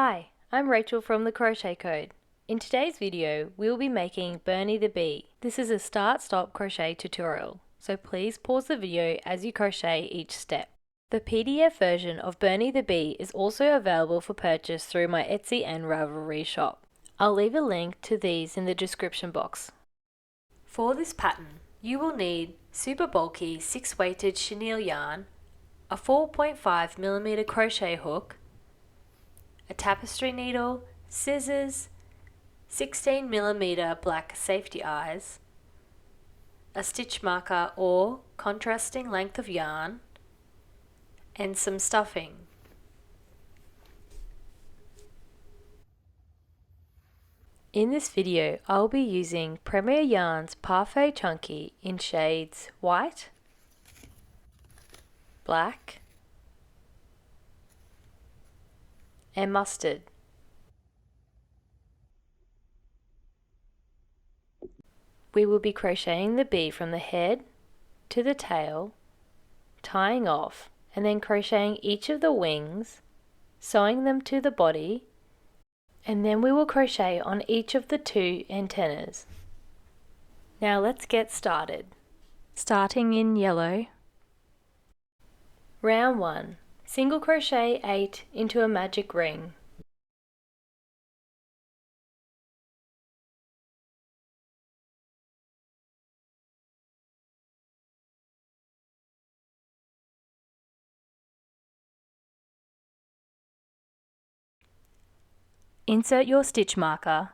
Hi, I'm Rachel from the Crochet Code. In today's video, we will be making Bernie the Bee. This is a start-stop crochet tutorial, so please pause the video as you crochet each step. The PDF version of Bernie the Bee is also available for purchase through my Etsy and Ravelry shop. I'll leave a link to these in the description box. For this pattern, you will need super bulky 6-weighted chenille yarn, a 4.5mm crochet hook, a tapestry needle, scissors, 16mm black safety eyes, a stitch marker or contrasting length of yarn, and some stuffing. In this video, I'll be using Premier Yarn's Parfait Chunky in shades white, black, and mustard. We will be crocheting the bee from the head to the tail, tying off, and then crocheting each of the wings, sewing them to the body, and then we will crochet on each of the 2 antennas. Now let's get started. Starting in yellow. Round 1. Single crochet 8 into a magic ring. Insert your stitch marker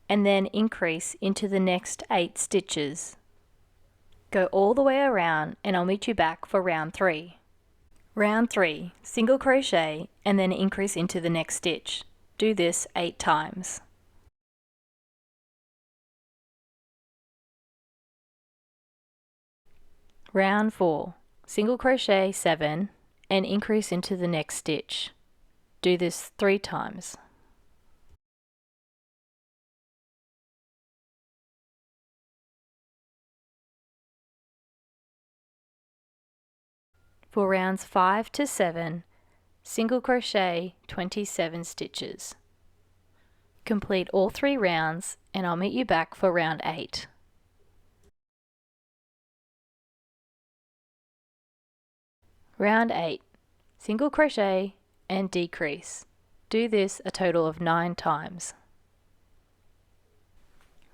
and then increase into the next 8 stitches. Go all the way around and I'll meet you back for round 3. Round 3, single crochet and then increase into the next stitch. Do this 8 times. Round 4, single crochet 7 and increase into the next stitch. Do this 3 times. For rounds 5 to 7, single crochet 27 stitches. Complete all 3 rounds and I'll meet you back for round 8. Round 8, single crochet and decrease. Do this a total of 9 times.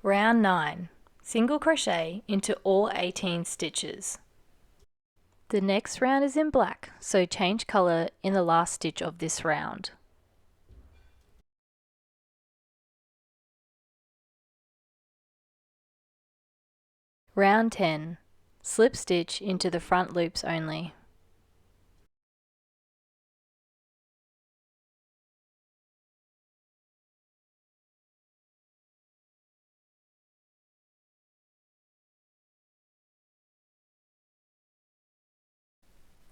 Round 9, single crochet into all 18 stitches. The next round is in black, so change color in the last stitch of this round. Round 10, slip stitch into the front loops only.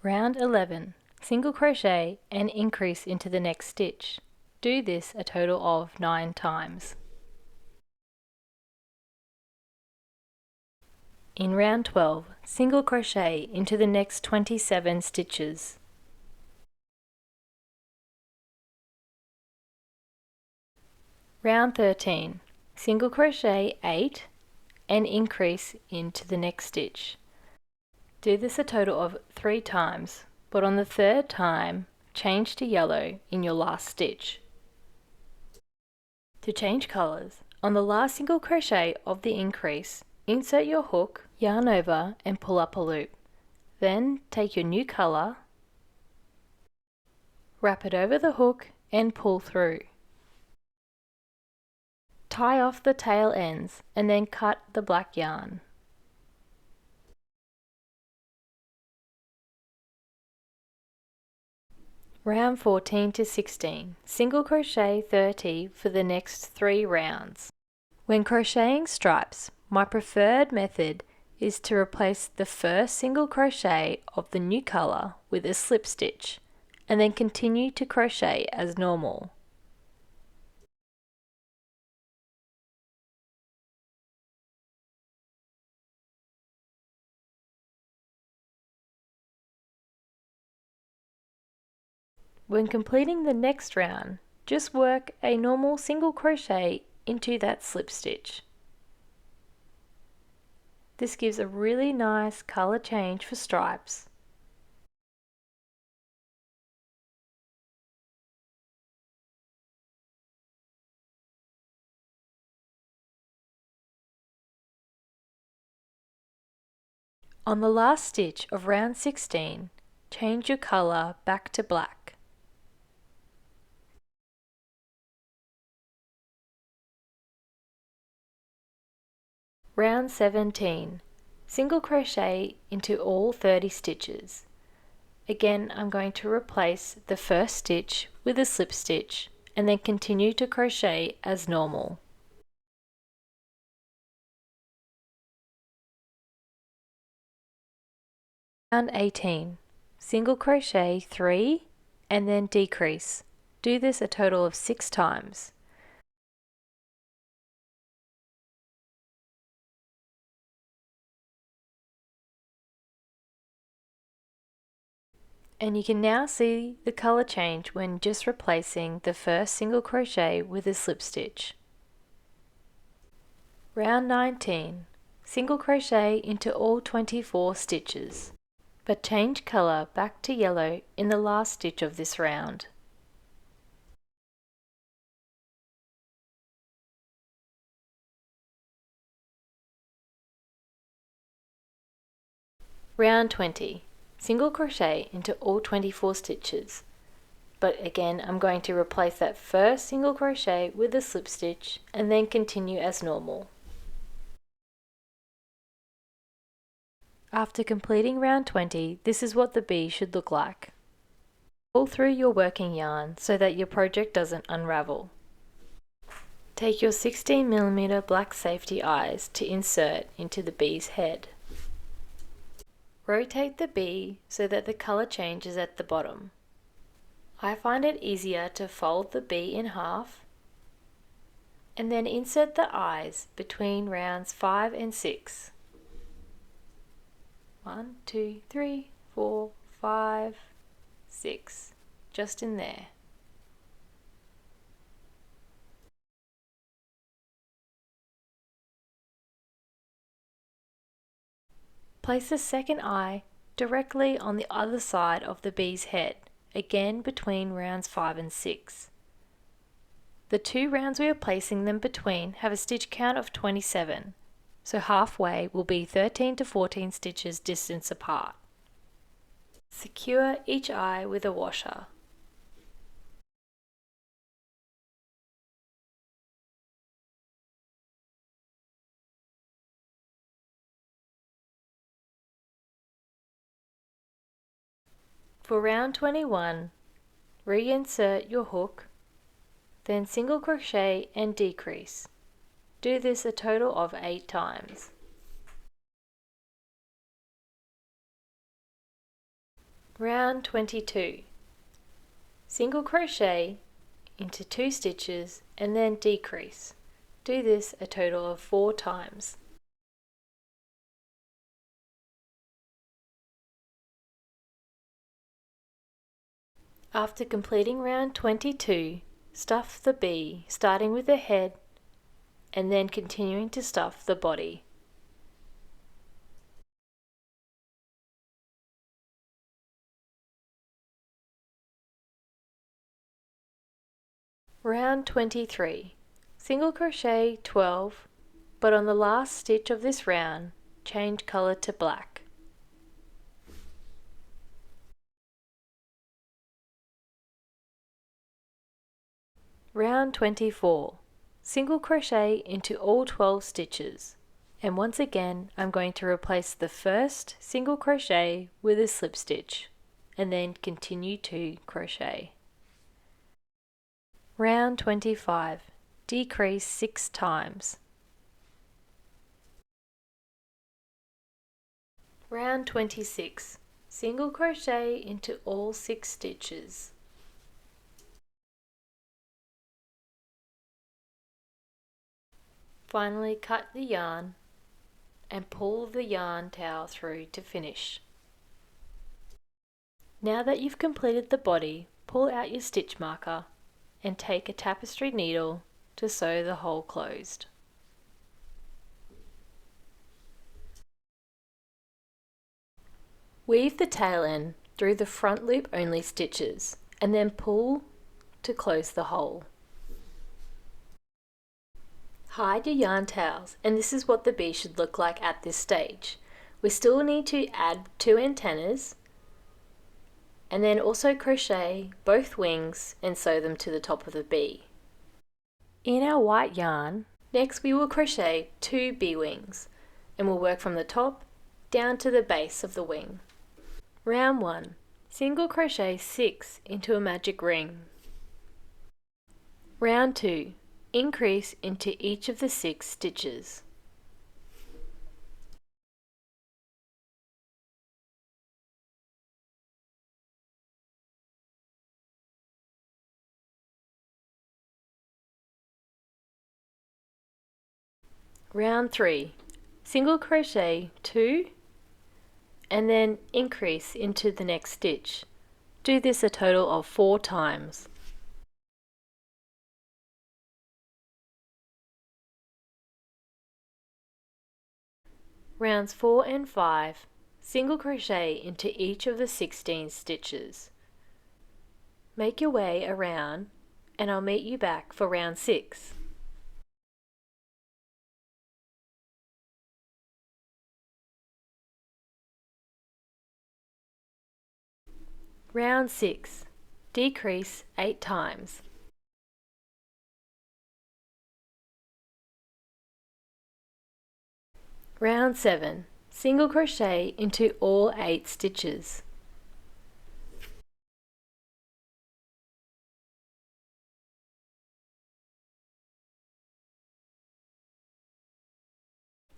Round 11, single crochet and increase into the next stitch. Do this a total of 9 times. In round 12, single crochet into the next 27 stitches. Round 13, single crochet 8 and increase into the next stitch. Do this a total of 3 times, but on the 3rd time, change to yellow in your last stitch. To change colors, on the last single crochet of the increase, insert your hook, yarn over and pull up a loop. Then take your new color, wrap it over the hook and pull through. Tie off the tail ends and then cut the black yarn. Round 14 to 16, single crochet 30 for the next 3 rounds. When crocheting stripes, my preferred method is to replace the first single crochet of the new color with a slip stitch, and then continue to crochet as normal. When completing the next round, just work a normal single crochet into that slip stitch. This gives a really nice colour change for stripes. On the last stitch of round 16, change your colour back to black. Round 17, single crochet into all 30 stitches. Again, I'm going to replace the first stitch with a slip stitch and then continue to crochet as normal. Round 18, single crochet 3 and then decrease. Do this a total of 6 times. And you can now see the colour change when just replacing the first single crochet with a slip stitch. Round 19, single crochet into all 24 stitches, but change colour back to yellow in the last stitch of this round. Round 20, single crochet into all 24 stitches, but again I'm going to replace that first single crochet with a slip stitch and then continue as normal. After completing round 20, this is what the bee should look like. Pull through your working yarn so that your project doesn't unravel. Take your 16mm black safety eyes to insert into the bee's head. Rotate the bee so that the colour changes at the bottom. I find it easier to fold the bee in half and then insert the eyes between rounds 5 and 6. 1, 2, 3, 4, 5, 6, just in there. Place the second eye directly on the other side of the bee's head, again between rounds 5 and 6. The 2 rounds we are placing them between have a stitch count of 27, so halfway will be 13 to 14 stitches distance apart. Secure each eye with a washer. For round 21, reinsert your hook, then single crochet and decrease. Do this a total of 8 times. Round 22, single crochet into 2 stitches and then decrease. Do this a total of 4 times. After completing round 22, stuff the bee, starting with the head and then continuing to stuff the body. Round 23, single crochet 12, but on the last stitch of this round, change colour to black. Round 24, single crochet into all 12 stitches, and once again I'm going to replace the first single crochet with a slip stitch and then continue to crochet. Round 25, decrease 6 times. Round 26, single crochet into all 6 stitches. Finally cut the yarn and pull the yarn tail through to finish. Now that you've completed the body, pull out your stitch marker and take a tapestry needle to sew the hole closed. Weave the tail end through the front loop only stitches and then pull to close the hole. Hide your yarn tails, and this is what the bee should look like at this stage. We still need to add 2 antennas and then also crochet both wings and sew them to the top of the bee. In our white yarn, next we will crochet 2 bee wings and we'll work from the top down to the base of the wing. Round 1. Single crochet 6 into a magic ring. Round 2. Increase into each of the 6 stitches. Round 3. Single crochet 2 and then increase into the next stitch. Do this a total of 4 times. Rounds 4 and 5, single crochet into each of the 16 stitches. Make your way around and I'll meet you back for round 6. Round 6. Decrease 8 times. Round 7. Single crochet into all 8 stitches.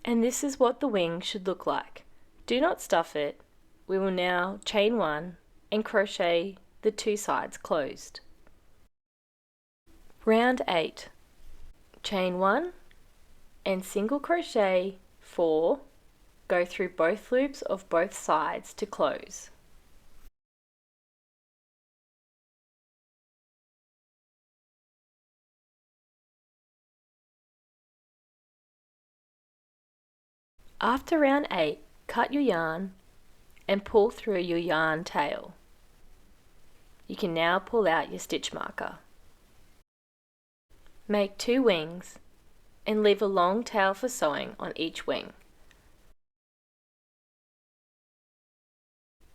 And this is what the wing should look like. Do not stuff it. We will now chain 1 and crochet the 2 sides closed. Round 8. Chain 1 and single crochet 4, go through both loops of both sides to close. After round 8, cut your yarn and pull through your yarn tail. You can now pull out your stitch marker. Make 2 wings and leave a long tail for sewing on each wing.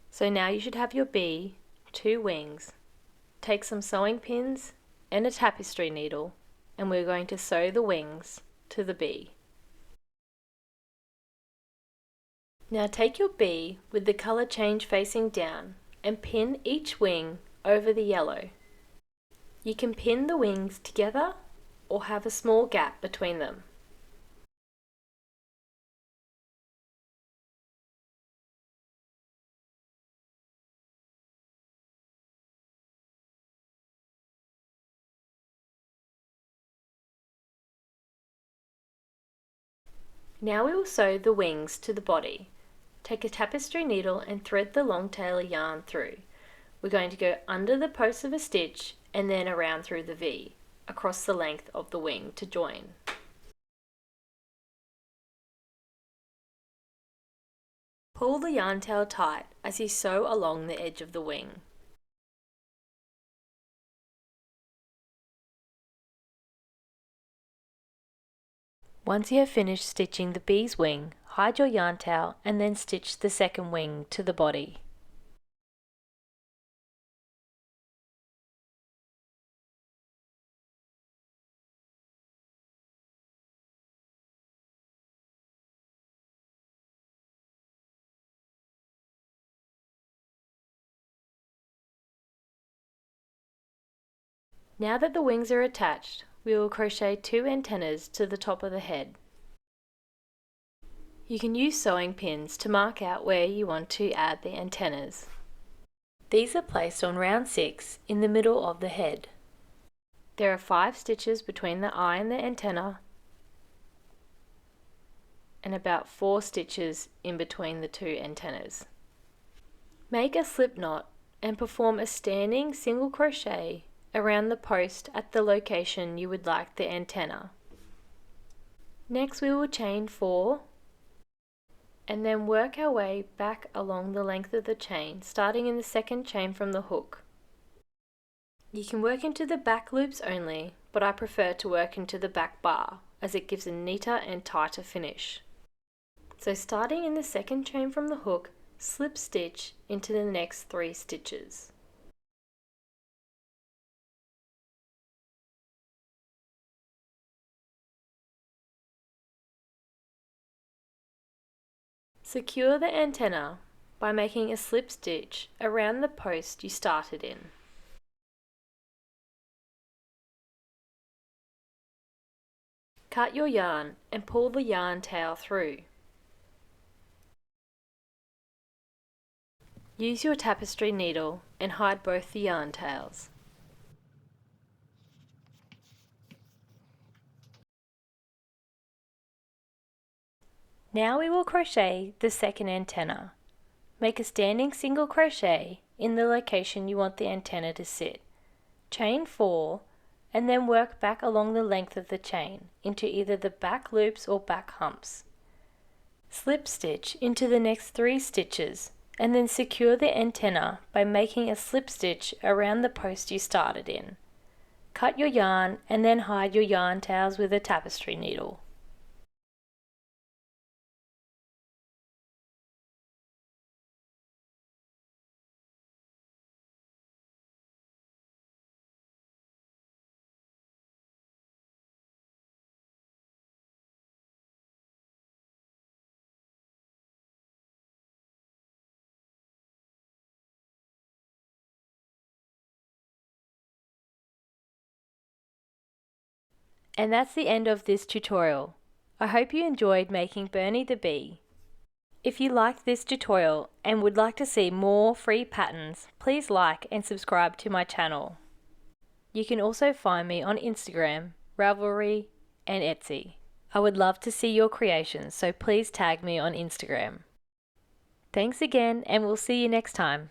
So now you should have your bee, 2 wings. Take some sewing pins and a tapestry needle and we're going to sew the wings to the bee. Now take your bee with the colour change facing down and pin each wing over the yellow. You can pin the wings together or have a small gap between them. Now we will sew the wings to the body. Take a tapestry needle and thread the long tail of yarn through. We're going to go under the post of a stitch and then around through the V, across the length of the wing to join. Pull the yarn tail tight as you sew along the edge of the wing. Once you have finished stitching the bee's wing, hide your yarn tail and then stitch the second wing to the body. Now that the wings are attached, we will crochet 2 antennas to the top of the head. You can use sewing pins to mark out where you want to add the antennas. These are placed on round 6 in the middle of the head. There are 5 stitches between the eye and the antenna and about 4 stitches in between the 2 antennas. Make a slip knot and perform a standing single crochet around the post at the location you would like the antenna. Next we will chain 4 and then work our way back along the length of the chain, starting in the second chain from the hook. You can work into the back loops only, but I prefer to work into the back bar as it gives a neater and tighter finish. So starting in the second chain from the hook, slip stitch into the next 3 stitches. Secure the antenna by making a slip stitch around the post you started in. Cut your yarn and pull the yarn tail through. Use your tapestry needle and hide both the yarn tails. Now we will crochet the second antenna. Make a standing single crochet in the location you want the antenna to sit. Chain 4 and then work back along the length of the chain into either the back loops or back humps. Slip stitch into the next 3 stitches and then secure the antenna by making a slip stitch around the post you started in. Cut your yarn and then hide your yarn tails with a tapestry needle. And that's the end of this tutorial. I hope you enjoyed making Bernie the Bee. If you liked this tutorial and would like to see more free patterns, please like and subscribe to my channel. You can also find me on Instagram, Ravelry and Etsy. I would love to see your creations, so please tag me on Instagram. Thanks again and we'll see you next time.